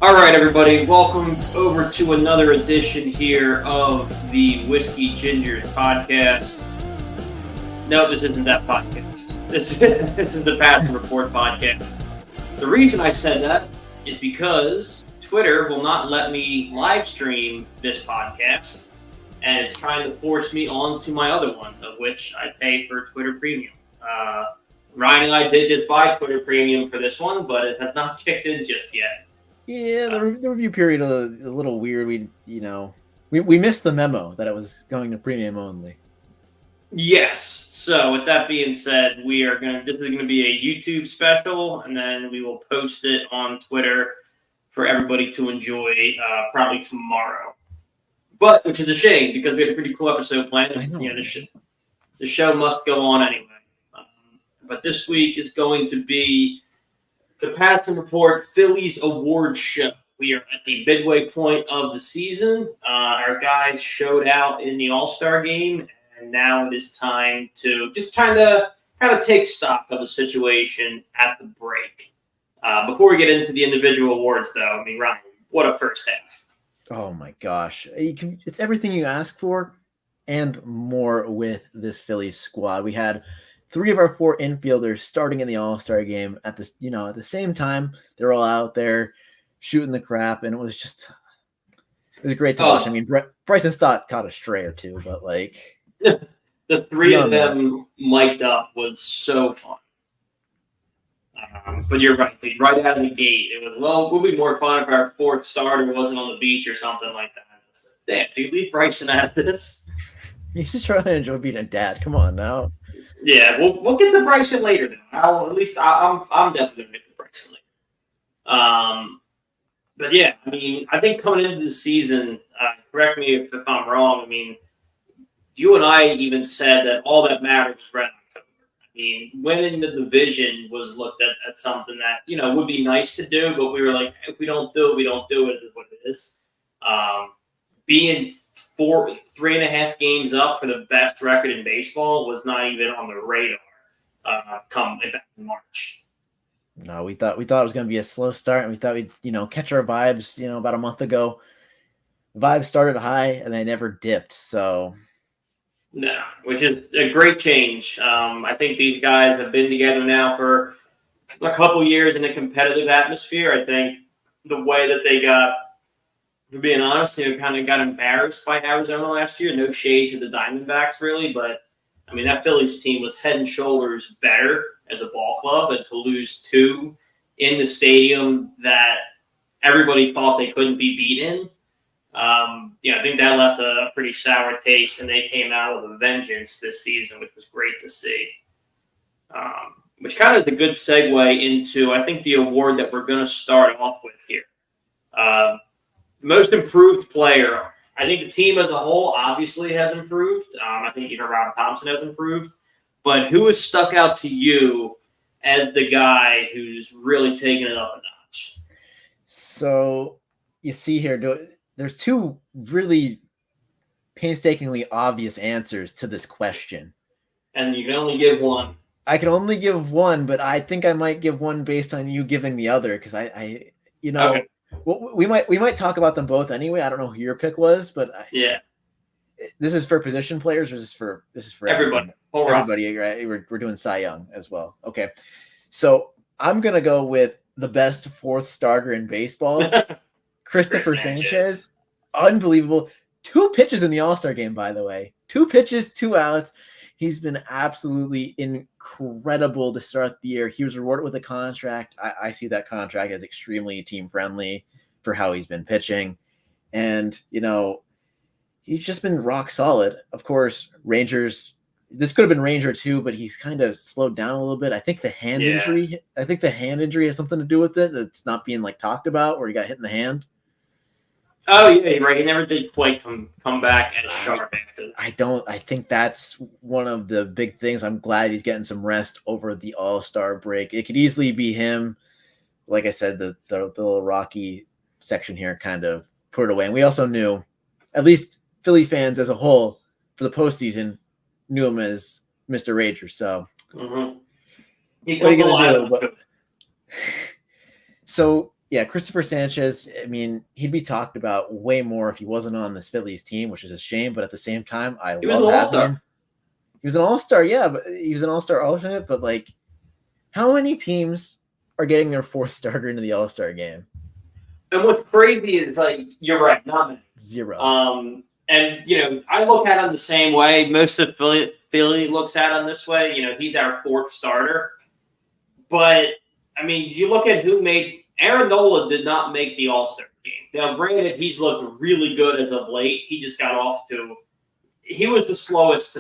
All right, everybody, welcome over to another edition here of the Whiskey Gingers podcast. No, this isn't that podcast. This is the Passion Report podcast. The reason I said that is because Twitter will not let me live stream this podcast, and it's trying to force me onto my other one, of which I pay for Twitter Premium. Ryan and I did just buy Twitter Premium for this one, but it has not kicked in just yet. Yeah, the review period a little weird. We missed the memo that it was going to premium only. Yes. So with that being said, this is gonna be a YouTube special, and then we will post it on Twitter for everybody to enjoy probably tomorrow. But which is a shame because we had a pretty cool episode planned. The show must go on anyway. But this week is going to be the Passion Report Phillies Award Show. We are at the midway point of the season. Our guys showed out in the All-Star game, and now it is time to just kind of take stock of the situation at the break. Before we get into the individual awards, though, I mean, Ryan, what a first half. Oh, my gosh. It's everything you ask for and more with this Phillies squad. We had 3 of our 4 infielders starting in the All-Star game at the same time. They're all out there shooting the crap, and it was great to watch. I mean, Bryson Stott caught a stray or two, but the 3 of them mic'd up was so fun. But you're right. Right out of the gate, it would be more fun if our 4th starter wasn't on the beach or something like that. Damn, dude, leave Bryson out of this. He's just trying to enjoy being a dad. Come on now. Yeah, we'll get to Bryson later. Then I'm definitely gonna get to Bryson later. But yeah, I mean, I think coming into the season, correct me if I'm wrong. I mean, you and I even said that all that mattered was Red October. I mean, winning the division was looked at as something that would be nice to do, but we were like, if we don't do it, we don't do it. Is what it is. Being 3.5 games up for the best record in baseball was not even on the radar come back in March. No, we thought it was going to be a slow start, and we thought we'd catch our vibes. About a month ago, the vibes started high and they never dipped. So, no, which is a great change. I think these guys have been together now for a couple years in a competitive atmosphere. I think the way that they got. For being honest, kind of got embarrassed by Arizona last year. No shade to the Diamondbacks, really, but I mean that Phillies team was head and shoulders better as a ball club, and to lose 2 in the stadium that everybody thought they couldn't be beaten, I think that left a pretty sour taste, and they came out with a vengeance this season, which was great to see. Which kind of is a good segue into, I think, the award that we're going to start off with here. Most improved player. I think the team as a whole obviously has improved. I think even Rob Thompson has improved. But who has stuck out to you as the guy who's really taken it up a notch? So you see here, there's 2 really painstakingly obvious answers to this question. And you can only give one. I can only give one, but I think I might give one based on you giving the other because okay. Well, we might talk about them both anyway. I don't know who your pick was, but yeah, this is for position players, or this is for everybody. Everybody, right? We're doing Cy Young as well. Okay, so I'm gonna go with the best 4th starter in baseball, Christopher Sanchez. Unbelievable! 2 pitches in the All-Star game, by the way. 2 pitches, 2 outs. He's been absolutely incredible to start the year. He was rewarded with a contract. I see that contract as extremely team-friendly for how he's been pitching. And, he's just been rock solid. Of course, Rangers, this could have been Ranger too, but he's kind of slowed down a little bit. I think the hand injury has something to do with it. It's not being talked about where he got hit in the hand. Oh yeah, you're right. He never did quite come back as sharp after. I think that's one of the big things. I'm glad he's getting some rest over the All-Star break. It could easily be him. Like I said, the little Rocky section here kind of put it away. And we also knew, at least Philly fans as a whole, for the postseason, knew him as Mr. Rager. So, what are you going to do? So Yeah, Christopher Sanchez, I mean, he'd be talked about way more if he wasn't on this Phillies team, which is a shame. But at the same time, I He was an love having him. all-star. He was an all-star, yeah, but he was an all-star alternate. But like, how many teams are getting their fourth starter into the all-star game? And what's crazy is, like, you're right, not many. Zero. And, I look at him the same way. Most of Philly looks at him this way. He's our fourth starter. But, I mean, you look at who made – Aaron Nola did not make the All-Star game. Now, granted, he's looked really good as of late. He just got off to – he was the slowest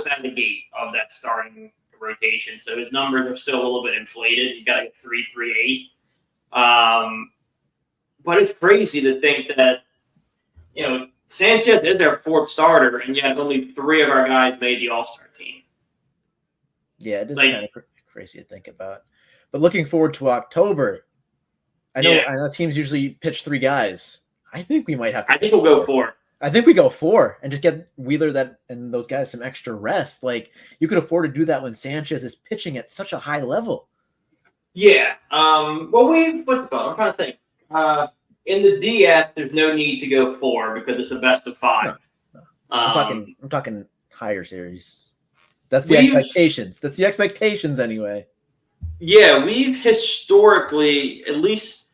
out of the gate of that starting rotation. So his numbers are still a little bit inflated. He's got like a 3.38. But it's crazy to think that, Sanchez is their fourth starter, and yet only 3 of our guys made the All-Star team. Yeah, it is kind of crazy to think about. But looking forward to October, I know teams usually pitch 3 guys. I think we might have to. I think we'll go 4. I think we go 4 and just get Wheeler and those guys some extra rest. Like, you could afford to do that when Sanchez is pitching at such a high level. Yeah. Well, what's it called? I'm trying to think. In the DS, there's no need to go 4 because it's the best of 5. No. I'm talking higher series. That's the expectations. That's the expectations anyway. Yeah, we've historically, at least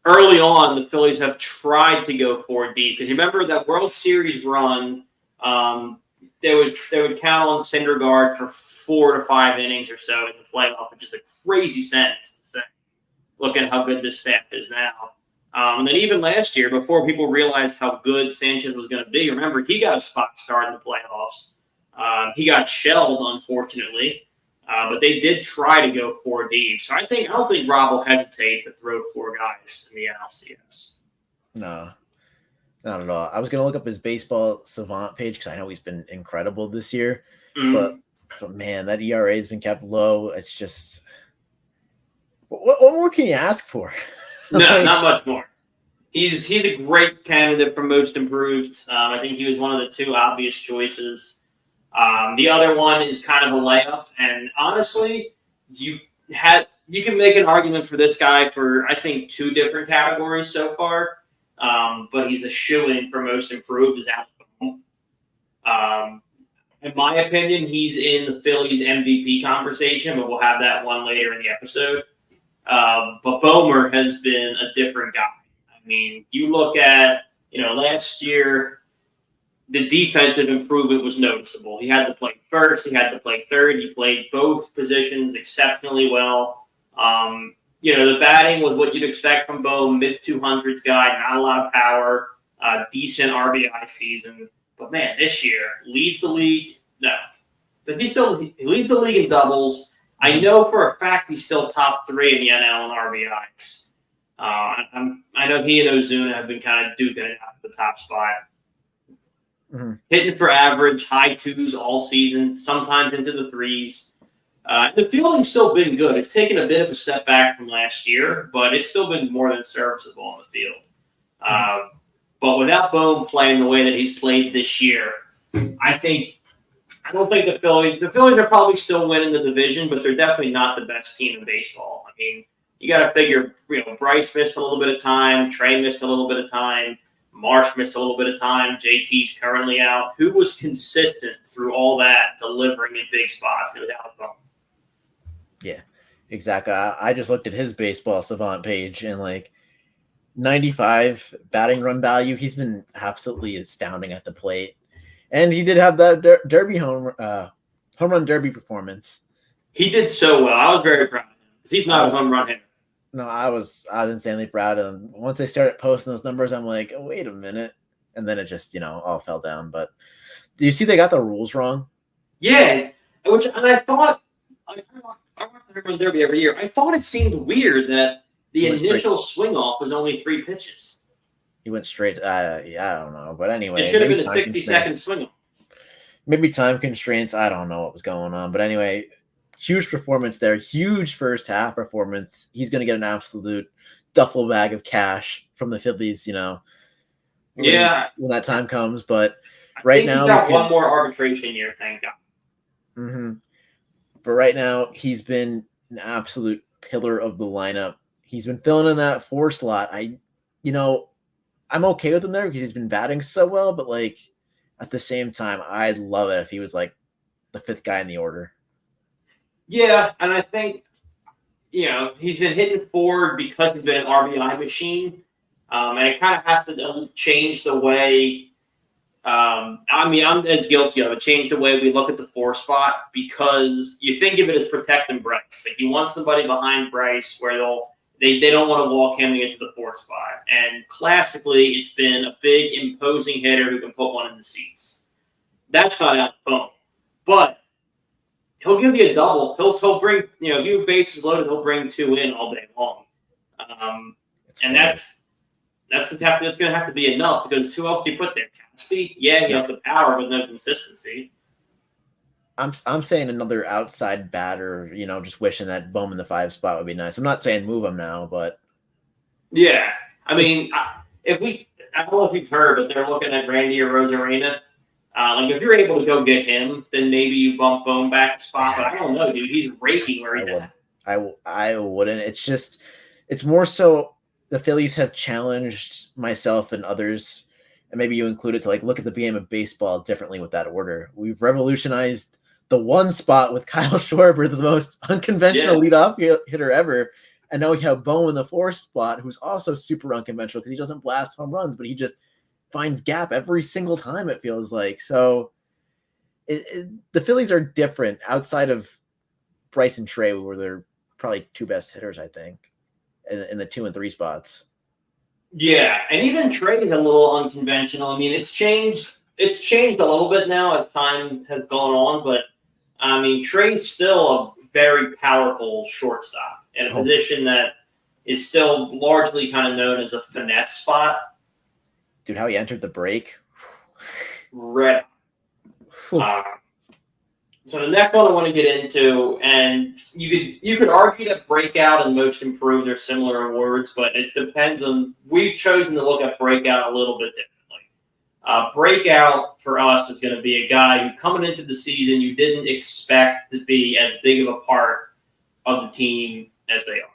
early on, the Phillies have tried to go 4 deep. Because you remember that World Series run, they would count on Syndergaard for 4 to 5 innings or so in the playoff, which is a crazy sentence to say. Look at how good this staff is now. And then even last year, before people realized how good Sanchez was going to be, remember, he got a spot start in the playoffs. He got shelled, unfortunately, but they did try to go 4 deep. So I don't think Rob will hesitate to throw 4 guys in the NLCS. No, not at all. I was going to look up his baseball savant page because I know he's been incredible this year. But man, that ERA has been kept low. It's just, what more can you ask for? No, not much more. He's a great candidate for most improved. I think he was one of the 2 obvious choices. The other one is kind of a layup, and honestly, you can make an argument for this guy for, I think, 2 different categories so far. But he's a shoo-in for most improved is Alec Bohm. In my opinion, he's in the Phillies MVP conversation, but we'll have that one later in the episode. But Bomer has been a different guy. I mean, you look at, last year, the defensive improvement was noticeable. He had to play first. He had to play third. He played both positions exceptionally well. The batting was what you'd expect from Bo, mid-200s guy, not a lot of power, decent RBI season. But, man, this year, leads the league. No. He leads the league in doubles. I know for a fact he's still top 3 in the NL in RBIs. I know he and Ozuna have been kind of duking it out for the top spot. Mm-hmm. Hitting for average, high 2s all season, sometimes into the 3s. The fielding's still been good. It's taken a bit of a step back from last year, but it's still been more than serviceable on the field. But without Bohm playing the way that he's played this year, I don't think the Phillies are probably still winning the division, but they're definitely not the best team in baseball. I mean, you got to figure, Bryce missed a little bit of time, Trey missed a little bit of time, Marsh missed a little bit of time, JT's currently out. Who was consistent through all that, delivering in big spots? It was Alec Bohm. Yeah, exactly. I just looked at his baseball savant page and 95 batting run value. He's been absolutely astounding at the plate. And he did have that derby home run derby performance. He did so well. I was very proud of him because he's not a home run hitter. No, I was insanely proud of him. Once they started posting those numbers, I'm like, oh, wait a minute. And then it just, all fell down. But do you see they got the rules wrong? Yeah. And I thought, I watch the home run derby every year. I thought it seemed weird that the initial swing off was only 3 pitches. He went straight. I don't know. But anyway. It should have been a 60-second swing off. Maybe time constraints. I don't know what was going on. But anyway, huge performance there. Huge first half performance. He's going to get an absolute duffel bag of cash from the Phillies, when that time comes. But right now. He's got one more arbitration year, thank God. Mm-hmm. But right now, he's been an absolute pillar of the lineup. He's been filling in that 4 slot. I'm okay with him there because he's been batting so well, but like at the same time, I'd love it if he was like the 5th guy in the order. Yeah, and I think he's been hitting forward because he's been an RBI machine, and it kind of has to change the way. I'm as guilty of it. Change the way we look at the 4 spot because you think of it as protecting Bryce. Like you want somebody behind Bryce where they don't want to walk him to get to the 4th spot. And classically, it's been a big imposing hitter who can put one in the seats. That's not out the phone, but he'll give you a double. He'll bring you bases loaded. He'll bring 2 in all day long, and that's going to have to be enough because who else do you put there? Cassidy? Yeah, he has the power, but no consistency. I'm saying another outside batter. Just wishing that Bowman the 5 spot would be nice. I'm not saying move him now, but yeah, I mean, I don't know if you've heard, but they're looking at Randy Arozarena. If you're able to go get him, then maybe you bump Bone back a spot. But I don't know, dude. He's raking where he's at. I wouldn't. It's more so the Phillies have challenged myself and others, and maybe you included to like look at the game of baseball differently with that order. We've revolutionized the 1 spot with Kyle Schwarber, the most unconventional leadoff hitter ever. And now we have Bowman the 4 spot, who's also super unconventional because he doesn't blast home runs, but he just finds gap every single time, it feels like. So the Phillies are different outside of Bryce and Trey, where they're probably 2 best hitters, I think, in the 2 and 3 spots. Yeah, and even Trey is a little unconventional. I mean, it's changed a little bit now as time has gone on, but I mean, Trey's still a very powerful shortstop in a position that is still largely kind of known as a finesse spot. Dude, how he entered the break. Red. So the next one I want to get into, and you could argue that breakout and most improved are similar awards, but it depends on. We've chosen to look at breakout a little bit differently. Breakout for us is going to be a guy who coming into the season you didn't expect to be as big of a part of the team as they are.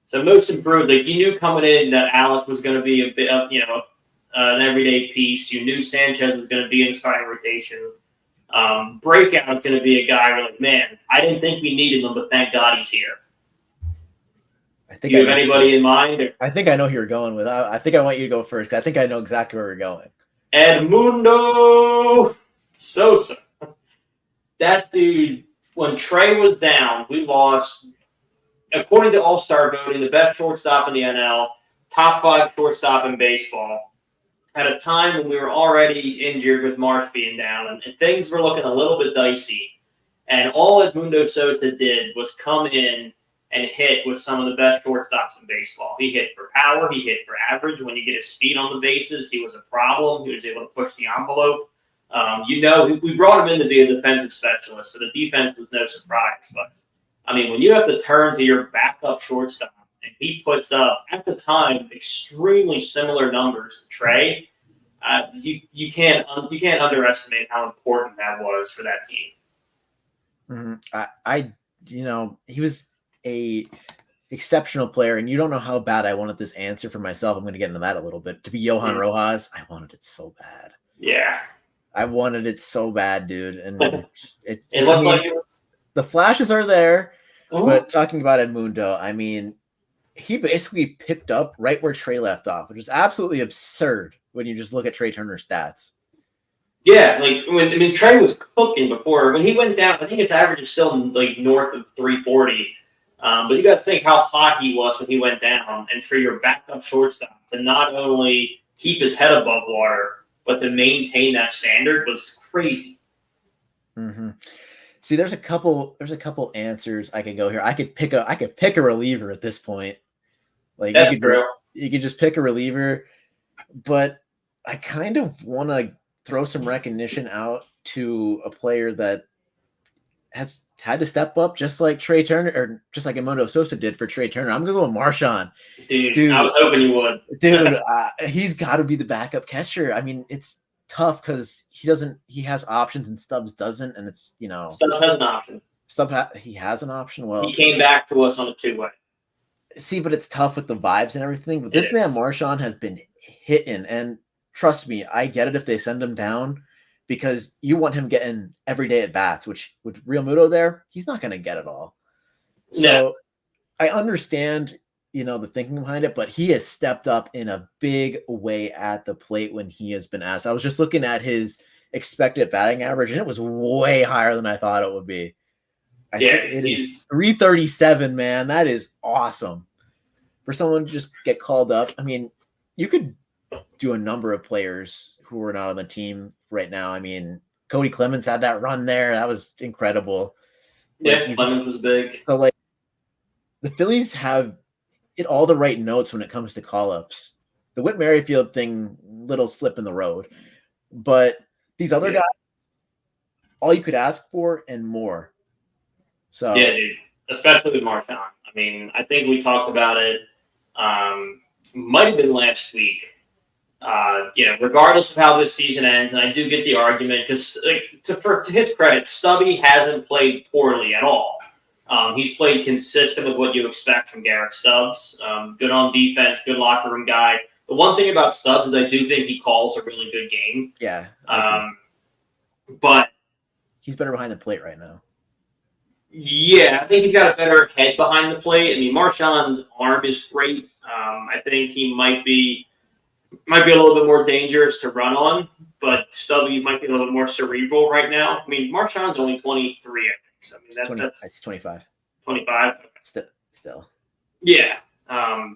So most improved, like you knew coming in that Alec was going to be a bit of an everyday piece. You knew Sanchez was going to be in the starting rotation. Breakout is going to be a guy where, like, man, I didn't think we needed him, but thank God he's here. Do you have anybody in mind? Or? I think I know who you're going with. I think I want you to go first. I think I know exactly where we're going. Edmundo Sosa. That dude, when Trey was down, we lost, according to All-Star voting, the best shortstop in the NL, top 5 shortstop in baseball, at a time when we were already injured with Marsh being down, and things were looking a little bit dicey. And all Edmundo Sosa did was come in and hit with some of the best shortstops in baseball. He hit for power. He hit for average. When you get his speed on the bases, he was a problem. He was able to push the envelope. We brought him in to be a defensive specialist, so the defense was no surprise. But, I mean, when you have to turn to your backup shortstop, and he puts up, at the time, extremely similar numbers to Trey, you can't underestimate how important that was for that team. He was a exceptional player, and you don't know how bad I wanted this answer for myself. I'm going to get into that a little bit. To be Johan Rojas, I wanted it so bad. Yeah. I wanted it so bad, dude. And it looked like it was. The flashes are there, but talking about Edmundo, I mean, he basically picked up right where Trey left off, which is absolutely absurd when you just look at Trey Turner's stats. Yeah, Trey was cooking before. When he went down, I think his average is still like north of 340. But you got to think how hot he was when he went down. And for your backup shortstop to not only keep his head above water, but to maintain that standard was crazy. Mm-hmm. See, there's a couple answers I could go here. I could pick a reliever at this point. Like that's true. You could just pick a reliever, but I kind of want to throw some recognition out to a player that has had to step up, just like Trey Turner, or just like Edmundo Sosa did for Trey Turner. I'm gonna go with Marshawn. Dude, I was hoping you would. Dude, he's got to be the backup catcher. I mean, it's tough because he has options and Stubbs doesn't, and it's Stubbs has an option. He has an option. Well, he came back to us on a 2-way. See, but it's tough with the vibes and everything. But this It man is. Marshawn has been hitting, and trust me, I get it if they send him down because you want him getting every day at bats, which with Real Muto there, he's not going to get it all. No. So I understand, the thinking behind it, but he has stepped up in a big way at the plate when he has been asked. I was just looking at his expected batting average, and it was way higher than I thought it would be. I Yeah, think it is 337, man. That is awesome. For someone to just get called up, I mean, you could do a number of players who are not on the team right now. I mean, Cody Clemens had that run there. That was incredible. Yeah, Clemens was big. So, like, the Phillies have hit all the right notes when it comes to call-ups. The Whit Merrifield thing, little slip in the road. But these other guys, all you could ask for and more. So yeah, dude. Especially with Marshawn. I mean, I think we talked about it. Might have been last week. Regardless of how this season ends, and I do get the argument because, to his credit, Stubby hasn't played poorly at all. He's played consistent with what you expect from Garrett Stubbs. Good on defense, good locker room guy. The one thing about Stubbs is I do think he calls a really good game. Yeah. But he's better behind the plate right now. Yeah, I think he's got a better head behind the plate. I mean, Marshawn's arm is great. I think he might be a little bit more dangerous to run on, but Stubby might be a little bit more cerebral right now. I mean, Marshawn's only 23, I think. So, I mean, that's 25. 25? Okay. Still. Yeah. I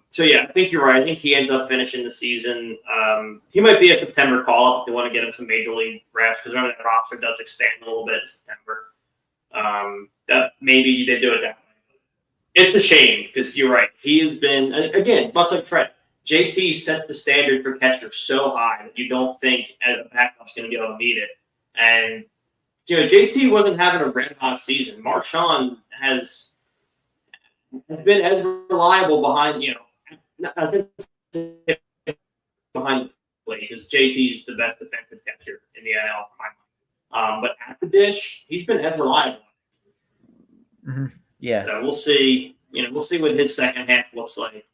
think you're right. I think he ends up finishing the season. He might be a September call-up if they want to get him some major league reps, because remember that roster does expand a little bit in September. That maybe they do it that way. It's a shame because you're right. He has been, again, much like Fred, JT sets the standard for catchers so high that you don't think a backup's going to be able to meet it. And, JT wasn't having a red hot season. Marshawn has been as reliable behind, behind the plate because JT's the best defensive catcher in the NL for my mind. But at the dish, he's been as reliable. Mm-hmm. Yeah. So we'll see. We'll see what his second half looks like.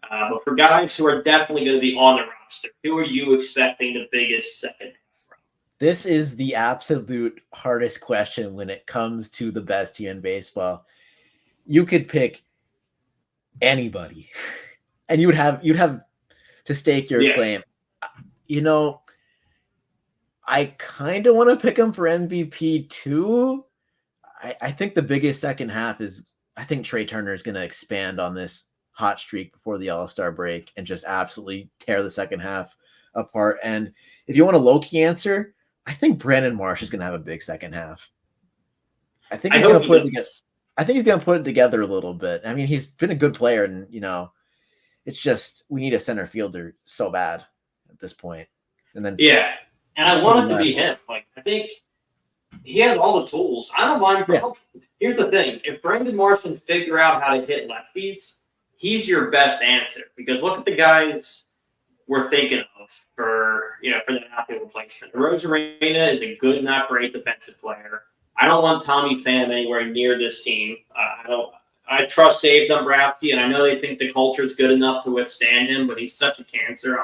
But for guys who are definitely going to be on the roster, who are you expecting the biggest second half from? This is the absolute hardest question when it comes to the best team in baseball. You could pick anybody, and you'd have to stake your claim. I kind of want to pick him for MVP too. I think the biggest second half is, I think Trey Turner is going to expand on this hot streak before the All-Star break and just absolutely tear the second half apart. And if you want a low-key answer, I think Brandon Marsh is going to have a big second half. I think he's going to put it together. I think he's going to put it together a little bit. I mean, he's been a good player, and it's just we need a center fielder so bad at this point. And then and I want it to be him. Like, I think he has all the tools. I don't mind. Yeah. Here's the thing: if Brandon Marsh can figure out how to hit lefties, he's your best answer. Because look at the guys we're thinking of for the outfield replacement. Rosarena is a good, not great defensive player. I don't want Tommy Pham anywhere near this team. I trust Dave Dombrowski, and I know they think the culture is good enough to withstand him, but he's such a cancer.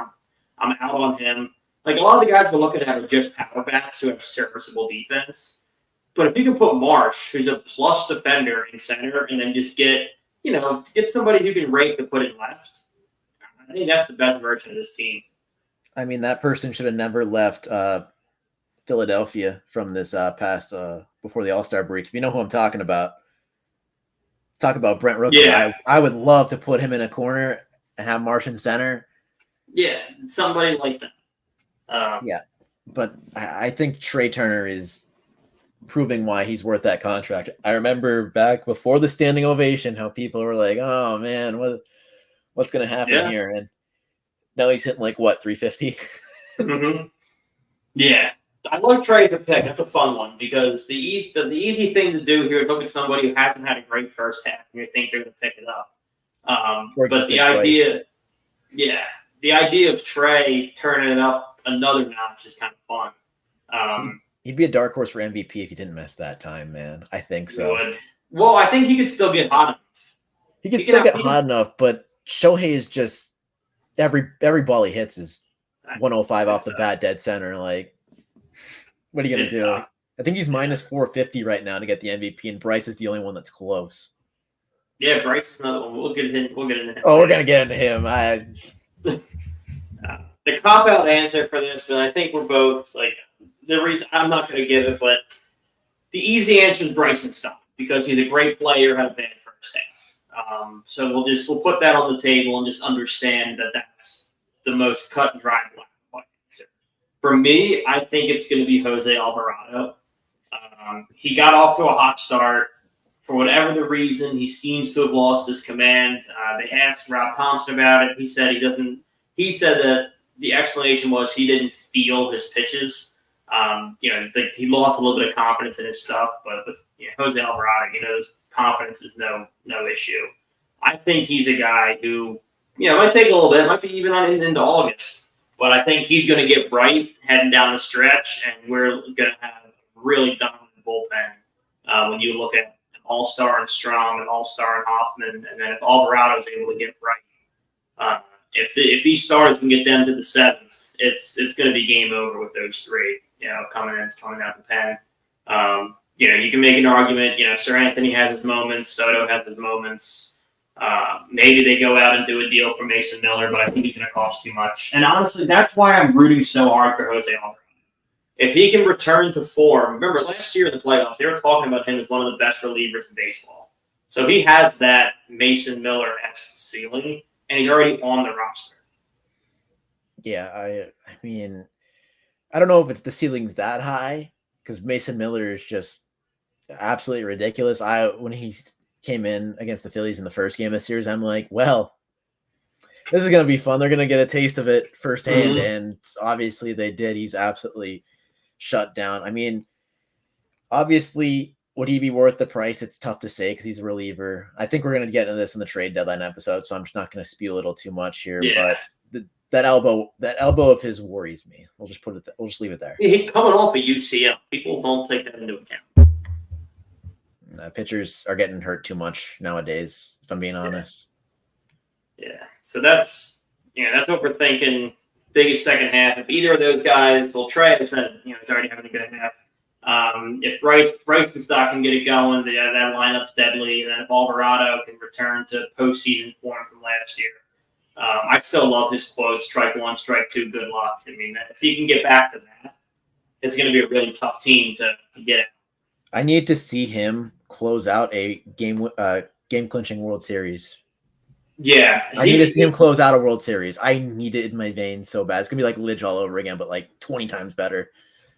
I'm out on him. Like, a lot of the guys we're looking at are just power bats who have serviceable defense. But if you can put Marsh, who's a plus defender in center, and then just get somebody who can rake to put it left, I think that's the best version of this team. I mean, that person should have never left Philadelphia from this past before the All-Star break. If you know who I'm talking about, talk about Brent Rooker. Yeah. I would love to put him in a corner and have Marsh in center. Yeah, somebody like that. Yeah, but I think Trey Turner is proving why he's worth that contract. I remember back before the standing ovation how people were like, "Oh man, what's going to happen here?" And now he's hitting like what, 350. Mm-hmm. Yeah, I like Trey to pick. That's a fun one because the easy thing to do here is look at somebody who hasn't had a great first half and you think they're going to pick it up. But the idea of Trey turning it up another notch is kind of fun. He'd be a dark horse for MVP if he didn't miss that time, man. I think so. Well, I think he could still get hot enough. He can still get hot enough, but Shohei is just every ball he hits is 105 off the bat, dead center. Like, what are you gonna do? Tough. I think he's minus 450 right now to get the MVP, and Bryce is the only one that's close. Yeah, Bryce is another one. We'll get into him. Oh, we're gonna get into him. The cop-out answer for this, and I think we're both like the reason I'm not going to give it, but the easy answer is Bryson Stott because he's a great player, had a bad first half. So we'll put that on the table and just understand that that's the most cut and dry black and white answer. For me, I think it's going to be Jose Alvarado. He got off to a hot start. For whatever the reason, he seems to have lost his command. They asked Rob Thompson about it. He said he doesn't. He said that the explanation was he didn't feel his pitches. He lost a little bit of confidence in his stuff. But with Jose Alvarado, confidence is no issue. I think he's a guy who, might take a little bit, might be even on into August. But I think he's going to get right heading down the stretch, and we're going to have a really dominant bullpen when you look at an all-star in Strom, an all-star in Hoffman, and then if Alvarado is able to get right, if these starters can get them to the seventh, it's going to be game over with those three. Coming out the pen. You can make an argument. Sir Anthony has his moments. Soto has his moments. Maybe they go out and do a deal for Mason Miller, but I think he's going to cost too much. And honestly, that's why I'm rooting so hard for Jose Alvarado. If he can return to form, remember last year in the playoffs, they were talking about him as one of the best relievers in baseball. So he has that Mason Miller-esque ceiling, and he's already on the roster. Yeah, I mean, I don't know if it's the ceiling's that high because Mason Miller is just absolutely ridiculous. When he came in against the Phillies in the first game of the series, I'm like, well, this is going to be fun. They're going to get a taste of it firsthand, and obviously they did. He's absolutely shut down. I mean, obviously, would he be worth the price? It's tough to say because he's a reliever. I think we're going to get into this in the trade deadline episode, so I'm just not going to spew a little too much here. Yeah. But that elbow of his worries me. We'll just leave it there. He's coming off a UCL. People don't take that into account. Pitchers are getting hurt too much nowadays, if I'm being honest. Yeah. So that's what we're thinking. Biggest second half. If either of those guys will try it, he's already having a good half. If Bryce and Stock can get it going, that lineup's deadly. And then if Alvarado can return to postseason form from last year, I still love his quote: "Strike one, strike two, good luck." I mean, if he can get back to that, it's going to be a really tough team to get it. I need to see him close out a game clinching World Series. Yeah, I need to see him close out a World Series. I need it in my veins so bad. It's gonna be like Lidge all over again, but like 20 times better.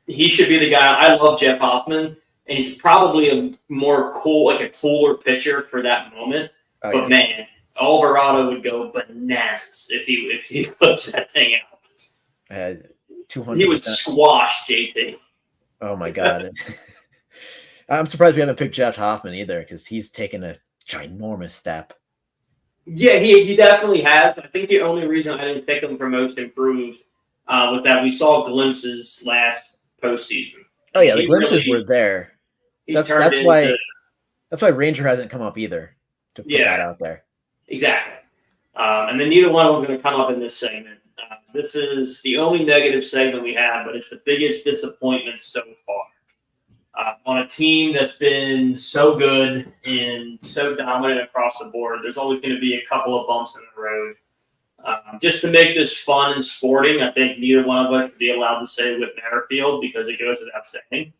He should be the guy. I love Jeff Hoffman, and he's probably a cooler pitcher for that moment. Oh, but man, Alvarado would go bananas if he flips that thing out. 200%. He would squash JT. Oh my god. I'm surprised we haven't picked Jeff Hoffman either because he's taken a ginormous step. Yeah, he definitely has. I think the only reason I didn't pick him for most improved was that we saw glimpses last postseason. Oh yeah, the glimpses were there. That's why Ranger hasn't come up either to put that out there. Exactly. And then neither one of them are going to come up in this segment. This is the only negative segment we have, but it's the biggest disappointment so far. On a team that's been so good and so dominant across the board, there's always going to be a couple of bumps in the road. Just to make this fun and sporting, I think neither one of us should be allowed to say Whit Merrifield because it goes without saying.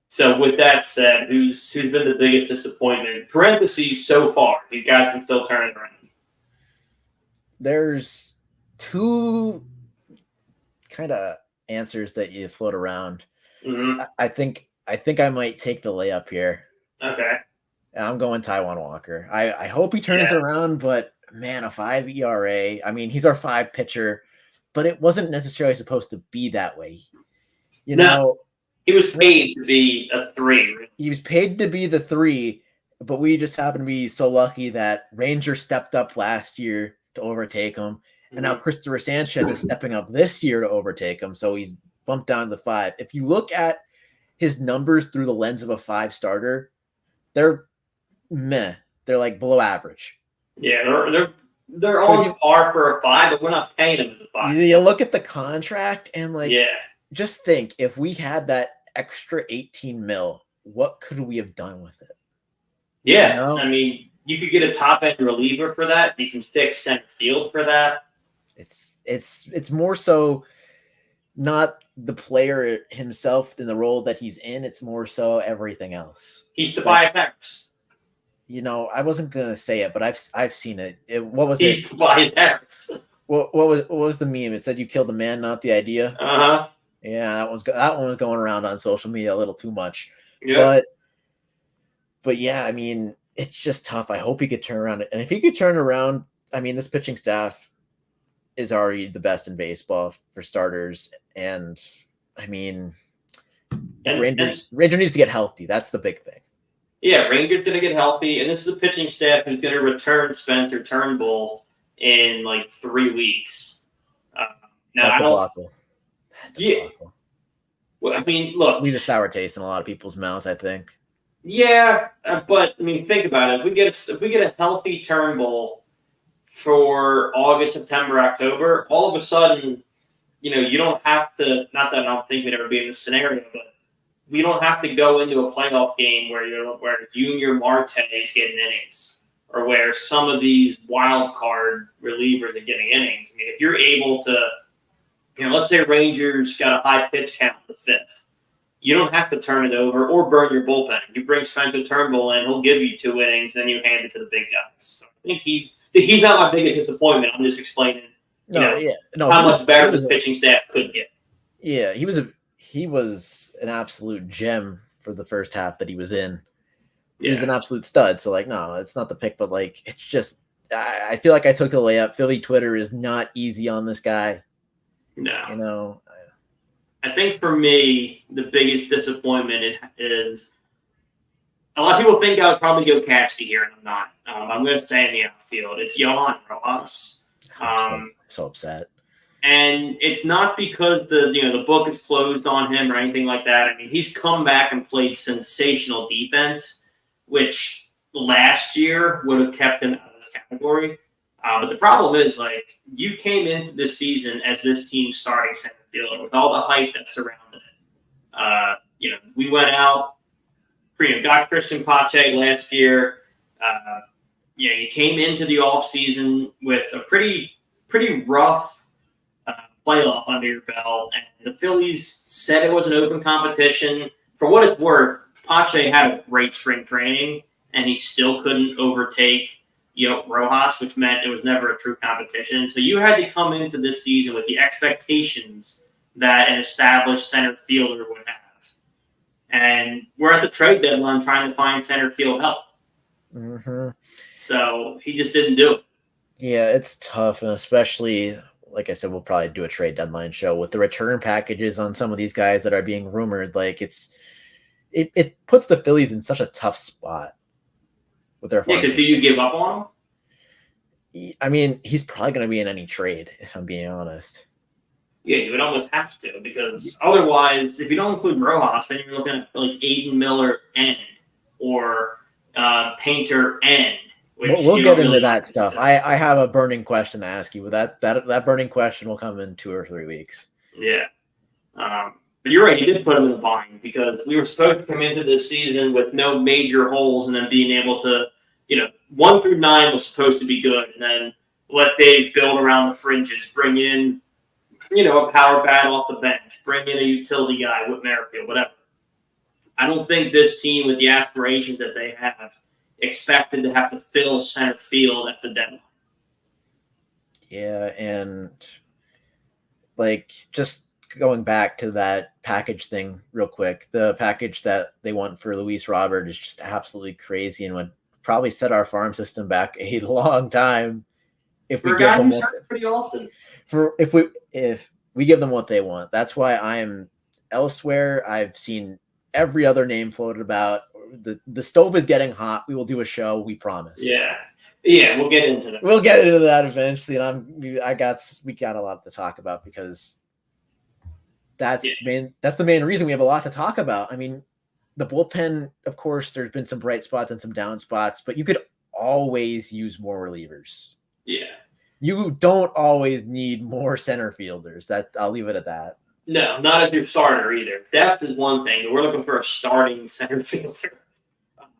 So with that said, who's been the biggest disappointment? Parentheses so far. These guys can still turn it around. There's two kind of answers that you float around. Mm-hmm. I think I might take the layup here. Okay. I'm going Taijuan Walker. I hope he turns it around, but man, a 5 ERA. I mean, he's our 5 pitcher, but it wasn't necessarily supposed to be that way. You know, he was paid to be a 3. He was paid to be the 3, but we just happened to be so lucky that Ranger stepped up last year to overtake him. And now Christopher Sanchez is stepping up this year to overtake him. So he's bumped down to 5. If you look at his numbers through the lens of a 5 starter, they're meh. they're like below average. Yeah, they're on par for a 5, but we're not paying them as a 5. You look at the contract and like, yeah, just think if we had that extra 18 mil, what could we have done with it? Yeah, You know? I mean, you could get a top end reliever for that. You can fix center field for that. It's more so not the player himself in the role that he's in. It's more so everything else. He's Tobias Harris. You know, I wasn't gonna say it, but I've seen it. What was He's it? Tobias Harris. What was the meme? It said you killed the man, not the idea. Uh-huh. Yeah, that one was going around on social media a little too much. Yeah. But yeah, I mean, it's just tough. I hope he could turn around. And if he could turn around, I mean, this pitching staff is already the best in baseball for starters. And I mean, Rangers needs to get healthy. That's the big thing. Yeah, Rangers going to get healthy. And this is a pitching staff who's going to return Spencer Turnbull in like 3 weeks. Now, I don't. Yeah. Well, I mean, look. Leave a sour taste in a lot of people's mouths, I think. Yeah, but I mean, think about it. If we get a healthy Turnbull for August, September, October, all of a sudden, you don't have to. Not that I don't think we'd ever be in this scenario, but we don't have to go into a playoff game where Junior Marte is getting innings, or where some of these wild card relievers are getting innings. I mean, if you're able to, let's say Rangers got a high pitch count in the 5th. You don't have to turn it over or burn your bullpen. You bring Spencer Turnbull in, he'll give you 2 innings, then you hand it to the big guys. So I think he's not my biggest disappointment. I'm just explaining how much better the pitching staff could get. Yeah, he was an absolute gem for the first half that he was in. He was an absolute stud. So no, it's not the pick, but it's just I feel like I took the layup. Philly Twitter is not easy on this guy. No. I think for me, the biggest disappointment is a lot of people think I would probably go Casky here, and I'm not. I'm going to stay in the outfield. It's Johan Rojas. I'm so upset. And it's not because the book is closed on him or anything like that. I mean, he's come back and played sensational defense, which last year would have kept him out of this category. But the problem is, you came into this season as this team's starting center fielder with all the hype that surrounded it. We went out, got Christian Pache last year. You came into the offseason with a pretty rough playoff under your belt, and the Phillies said it was an open competition. For what it's worth, Pache had a great spring training, and he still couldn't overtake Rojas, which meant it was never a true competition. So you had to come into this season with the expectations that an established center fielder would have. And we're at the trade deadline trying to find center field help. Mm-hmm. So he just didn't do it. Yeah, it's tough, and especially, like I said, we'll probably do a trade deadline show with the return packages on some of these guys that are being rumored. It puts the Phillies in such a tough spot. Because do you give up on him? I mean, he's probably going to be in any trade, if I'm being honest. Yeah, you would almost have to, because otherwise, if you don't include Rojas, then you're looking at Aiden Miller end or Painter end. We'll get into that stuff. I have a burning question to ask you, but that burning question will come in 2 or 3 weeks. Yeah. But you're right, he did put him in a bind, because we were supposed to come into this season with no major holes and then being able to, 1 through 9 was supposed to be good, and then let Dave build around the fringes, bring in, a power bat off the bench, bring in a utility guy, Whit Merrifield, whatever. I don't think this team, with the aspirations that they have, expected to have to fill center field at the deadline. Yeah, and just going back to that package thing real quick, the package that they want for Luis Robert is just absolutely crazy and would probably set our farm system back a long time if we give them pretty often. If we give them what they want. That's why I am elsewhere. I've seen every other name floated about. The stove is getting hot. We will do a show. We promise. Yeah, we'll get into that. We'll get into that eventually. And we got a lot to talk about, because that's the main reason we have a lot to talk about. I mean, the bullpen, of course, there's been some bright spots and some down spots, but you could always use more relievers. Yeah. You don't always need more center fielders. I'll leave it at that. No, not as your starter either. Depth is one thing. We're looking for a starting center fielder,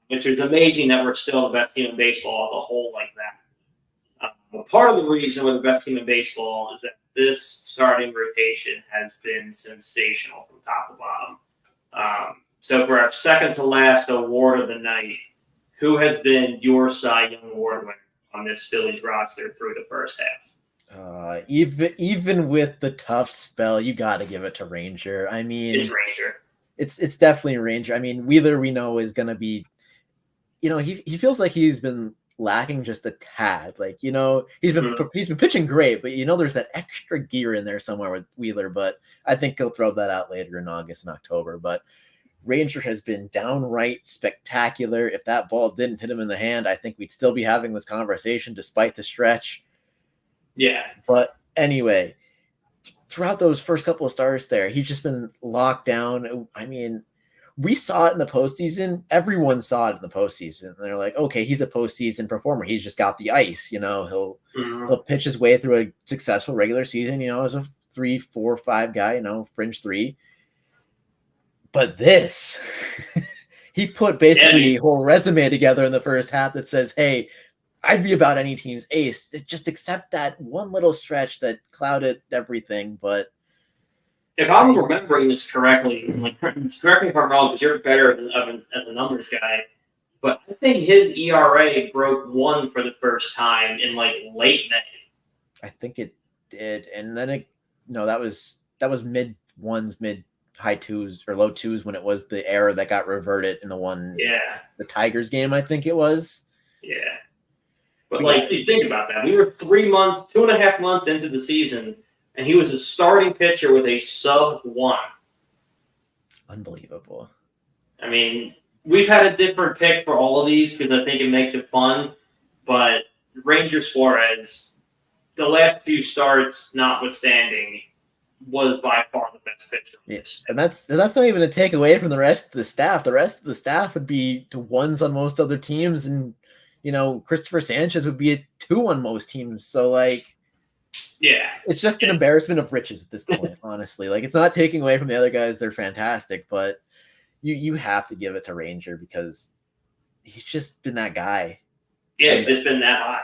which is amazing that we're still the best team in baseball as a whole like that. Part of the reason we're the best team in baseball is that this starting rotation has been sensational from top to bottom. So for our second to last award of the night, who has been your Cy Young Award winner on this Phillies roster through the first half? Even with the tough spell, you got to give it to Ranger. I mean, it's Ranger. It's definitely Ranger. I mean, Wheeler we know is going to be, he feels like he's been lacking just a tad. Like, he's been pitching great, but there's that extra gear in there somewhere with Wheeler. But I think he'll throw that out later in August and October. But Ranger has been downright spectacular. If that ball didn't hit him in the hand, I think we'd still be having this conversation despite the stretch. Yeah. But anyway, throughout those first couple of starts there, he's just been locked down. I mean, we saw it in the postseason. Everyone saw it in the postseason. And they're like, okay, he's a postseason performer. He's just got the ice. He'll pitch his way through a successful regular season, as a 3, 4, 5 guy, fringe 3. But this, he put basically a whole resume together in the first half that says, hey, I'd be about any team's ace, just except that one little stretch that clouded everything. But if I'm remembering this correctly, correct me if I'm wrong, because you're better as a numbers guy, but I think his ERA broke 1 for the first time in late May. I think it did, and then that was mid 1s, mid high 2s or low 2s when it was the error that got reverted in the Tigers game, I think it was. Yeah. But think about that. We were 2.5 months into the season, and he was a starting pitcher with a sub-1. Unbelievable. I mean, we've had a different pick for all of these because I think it makes it fun. But Ranger Suarez, the last few starts notwithstanding, was by far the best pitcher. Yes, and that's not even a take away from the rest of the staff. The rest of the staff would be to 1s on most other teams, and Christopher Sanchez would be a 2 on most teams. So it's just an embarrassment of riches at this point, honestly. It's not taking away from the other guys; they're fantastic, but you have to give it to Ranger because he's just been that guy. Yeah, he's just been that hot.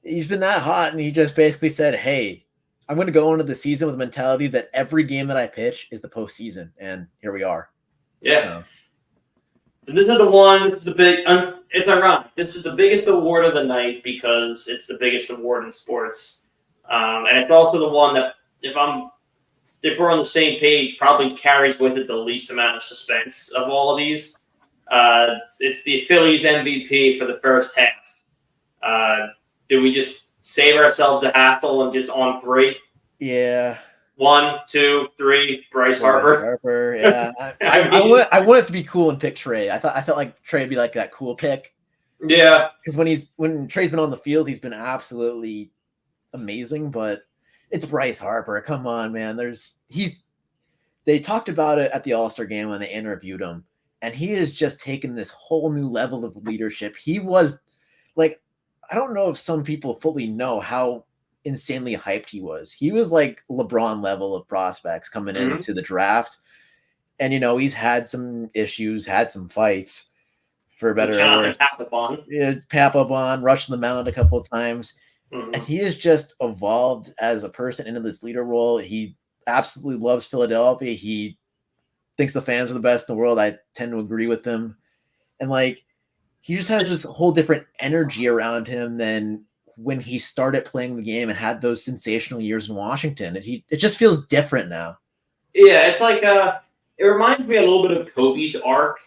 He's been that hot, and he just basically said, "Hey, I'm going to go into the season with a mentality that every game that I pitch is the postseason," and here we are. Yeah. So this is the one. This is the big. It's ironic. This is the biggest award of the night because it's the biggest award in sports, and it's also the one that, if we're on the same page, probably carries with it the least amount of suspense of all of these. It's the Phillies MVP for the first half. Do we just save ourselves the hassle and just on 3? Yeah. 1, 2, 3. Bryce Harper. Yeah. I want it to be cool and pick Trey. I felt like Trey would be like that cool pick. Yeah. Because when Trey's been on the field, he's been absolutely amazing. But it's Bryce Harper. Come on, man. They talked about it at the All-Star game when they interviewed him, and he has just taken this whole new level of leadership. He was I don't know if some people fully know how insanely hyped he was. He was like LeBron level of prospects coming into the draft. And, he's had some issues, had some fights for better or worse. Papelbon, rushing the mound a couple of times. And he has just evolved as a person into this leader role. He absolutely loves Philadelphia. He thinks the fans are the best in the world. I tend to agree with him. And he just has this whole different energy around him than when he started playing the game and had those sensational years in Washington. It just feels different now. Yeah, it's it reminds me a little bit of Kobe's arc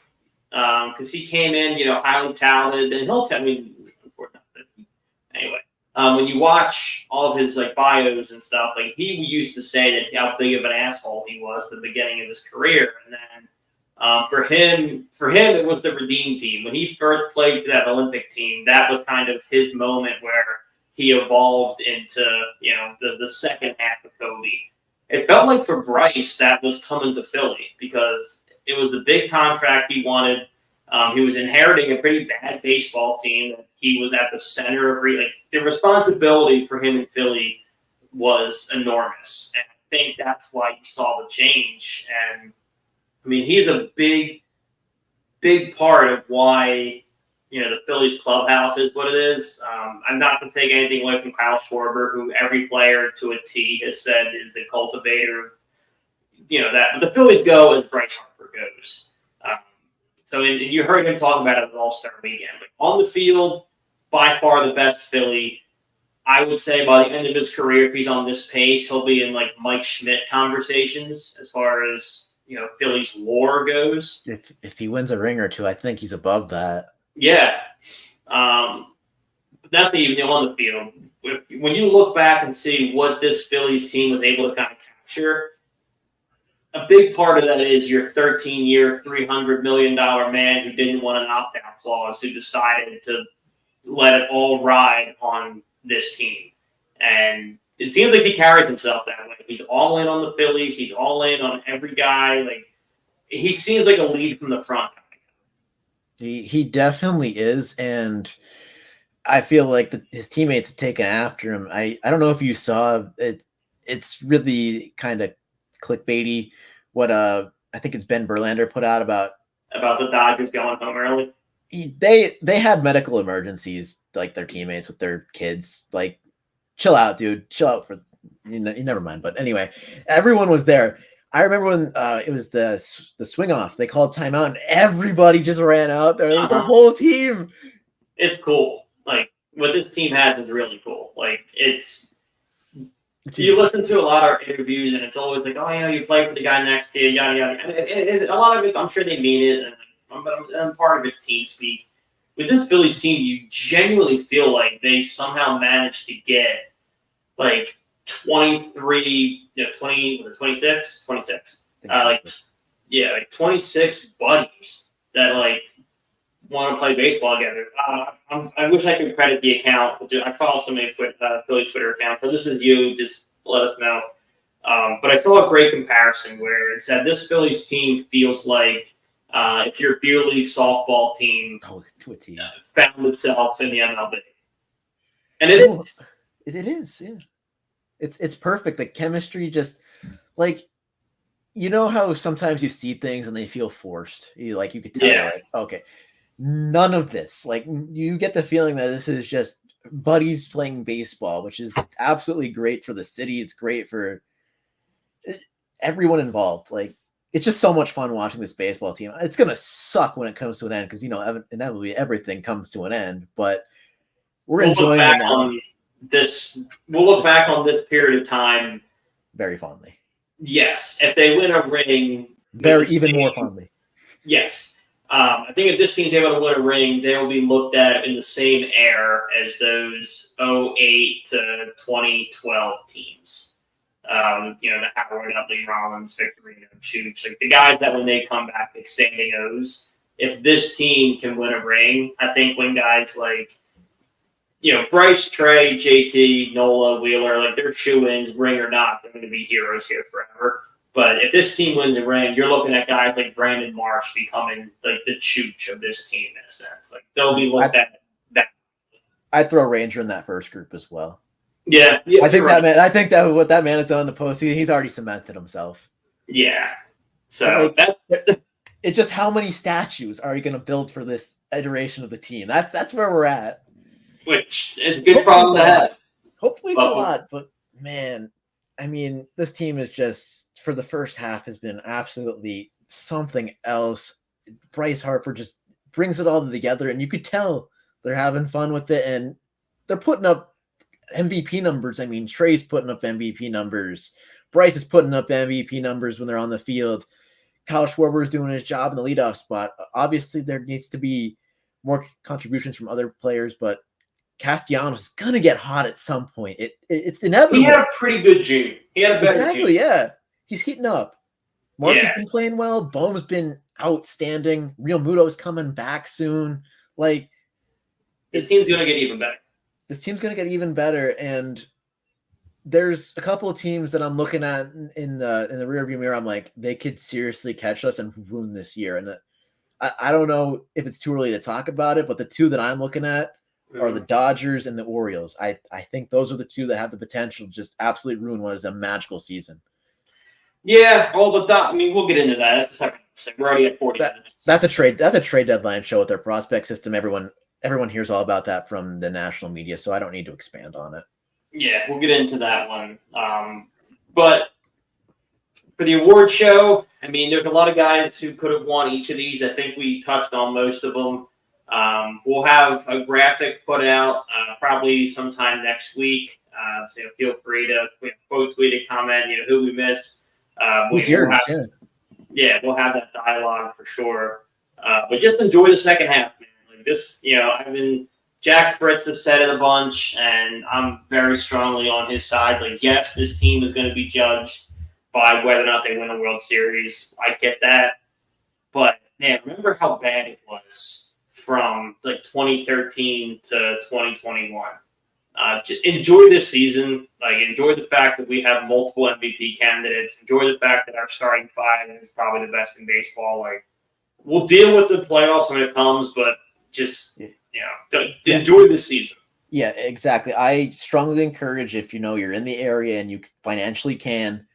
because he came in, highly talented, and he'll tell me. Anyway, when you watch all of his bios and stuff, he used to say that how big of an asshole he was at the beginning of his career, and then. For him, it was the Redeem team. When he first played for that Olympic team, that was kind of his moment where he evolved into, the second half of Kobe. It felt like for Bryce, that was coming to Philly because it was the big contract he wanted. He was inheriting a pretty bad baseball team that he was at the center of. The responsibility for him in Philly was enormous, and I think that's why you saw the change. And I mean, he's a big part of why the Phillies clubhouse is what it is. I'm not to take anything away from Kyle Schwarber, who every player to a T has said is the cultivator of that. But the Phillies go as Bryce Harper goes. So you heard him talk about it at the All-Star weekend. Like, on the field, by far the best Philly. I would say by the end of his career, if he's on this pace, he'll be in like Mike Schmidt conversations as far as Phillies lore goes. If he wins a ring or two, I think he's above that. Yeah. But that's not even on the field. When you look back and see what this Phillies team was able to kind of capture, a big part of that is your 13-year, $300 million man who didn't want an opt-out clause, who decided to let it all ride on this team. And it seems like he carries himself that way. He's all in on the Phillies. He's all in on every guy. Like, he seems like a lead from the front. He definitely is, and I feel like his teammates have taken after him. I don't know if you saw it. It's really kind of clickbaity what I think it's Ben Verlander put out about the Dodgers going home early. They had medical emergencies, like their teammates with their kids. Like, chill out, dude. Chill out for you never mind. But anyway, everyone was there. I remember when it was the swing off. They called timeout, and everybody just ran out there. It was the whole team. It's cool. Like, what this team has is really cool. Like, you listen to a lot of interviews, and it's always like, oh, you play for the guy next to you, yada yada. And a lot of it, I'm sure they mean it, and part of it's team speak. With this Phillies team, you genuinely feel like they somehow managed to get like 23, 26, like 26 buddies that like want to play baseball together. I wish I could credit the account. I follow so many Phillies Twitter accounts. So this is you. Just let us know. But I saw a great comparison where it said this Phillies team feels like if your beer league softball team found itself in the MLB. And it is. It is, yeah. It's perfect. The chemistry just like how sometimes you see things and they feel forced. You could tell like, okay. None of this. Like, you get the feeling that this is just buddies playing baseball, which is absolutely great for the city. It's great for everyone involved. Like, it's just so much fun watching this baseball team. It's gonna suck when it comes to an end because inevitably everything comes to an end. But we're enjoying it now. We'll look back on this period of time very fondly. Yes, if they win a ring, even more fondly. Yes. I think if this team's able to win a ring, they will be looked at in the same air as those 2008 to 2012 teams. The Howard, Utley, Rollins, Victorino, Chooch, like the guys that when they come back, like standing O's. If this team can win a ring, I think when guys like, Bryce, Trey, JT, Nola, Wheeler, like they're shoe-ins, ring or not, they're going to be heroes here forever. But if this team wins a ring, you're looking at guys like Brandon Marsh becoming like the Chooch of this team in a sense. Like they'll be looked at that. I'd throw Ranger in that first group as well. Yeah, I think that man. I think that what that man has done in the postseason, he's already cemented himself. Yeah. So it's just how many statues are you going to build for this iteration of the team? That's where we're at. Which is a good problem to have. Hopefully it's a lot, but man, I mean, this team is just for the first half has been absolutely something else. Bryce Harper just brings it all together, and you could tell they're having fun with it, and they're putting up MVP numbers. I mean, Trey's putting up MVP numbers. Bryce is putting up MVP numbers when they're on the field. Kyle Schwarber is doing his job in the leadoff spot. Obviously, there needs to be more contributions from other players, but Castellanos is going to get hot at some point. It's inevitable. He had a pretty good June. He had a better June. Yeah. He's heating up. Marsh has been playing well. Bohm's been outstanding. Real Muto's coming back soon. Like, this team's going to get even better. This team's going to get even better, and there's a couple of teams that I'm looking at in the rearview mirror. I'm like, they could seriously catch us and ruin this year. And I don't know if it's too early to talk about it, but the two that I'm looking at are the Dodgers and the Orioles. I think those are the two that have the potential to just absolutely ruin what is a magical season. Yeah, I mean, we'll get into that. That's a second episode. We're already at 40 minutes. That's a trade deadline show with their prospect system. Everyone hears all about that from the national media, so I don't need to expand on it. Yeah, we'll get into that one. But for the award show, I mean, there's a lot of guys who could have won each of these. I think we touched on most of them. We'll have a graphic put out probably sometime next week. So feel free to quote, tweet, and comment. Who we missed. Who's yours? We'll have that dialogue for sure. But just enjoy the second half, man. Like this, Jack Fritz has said it a bunch, and I'm very strongly on his side. Like, yes, this team is going to be judged by whether or not they win a World Series. I get that. But, man, remember how bad it was from, 2013 to 2021. Enjoy this season. Enjoy the fact that we have multiple MVP candidates. Enjoy the fact that our starting five is probably the best in baseball. We'll deal with the playoffs when it comes, but just enjoy this season. Yeah, exactly. I strongly encourage, if you're in the area and you financially can,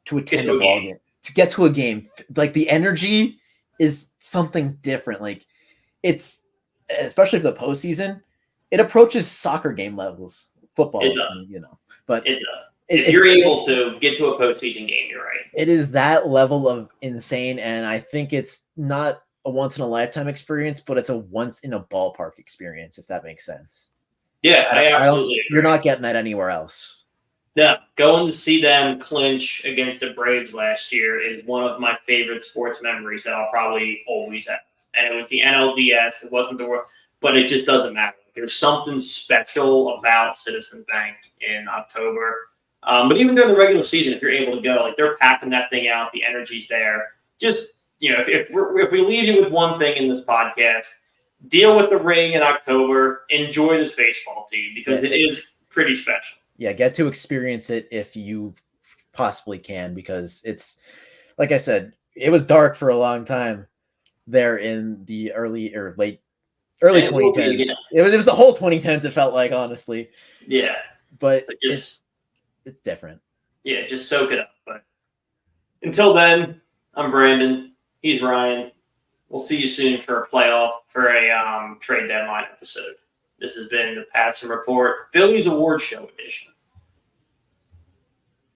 to attend a ball game. To get to a game. The energy is something different. It's, especially for the postseason, it approaches soccer game levels. Football, it does. But it does. If you're able to get to a postseason game, you're right. It is that level of insane, and I think it's not a once-in-a-lifetime experience, but it's a once-in-a-ballpark experience, if that makes sense. Yeah, I absolutely agree. You're not getting that anywhere else. Yeah, going to see them clinch against the Braves last year is one of my favorite sports memories that I'll probably always have. And it was the NLDS. It wasn't the World, but it just doesn't matter. There's something special about Citizens Bank in October. But even during the regular season, if you're able to go, they're packing that thing out. The energy's there. Just, if we leave you with one thing in this podcast, deal with the ring in October. Enjoy this baseball team because it is pretty special. Yeah, get to experience it if you possibly can, because it's, like I said, it was dark for a long time there in the early 2010s. It was the whole 2010s, it felt like, honestly. Yeah. But it's different. Yeah, just soak it up. But until then, I'm Brandon. He's Ryan. We'll see you soon for a trade deadline episode. This has been the Patson Report Phillies Award Show edition.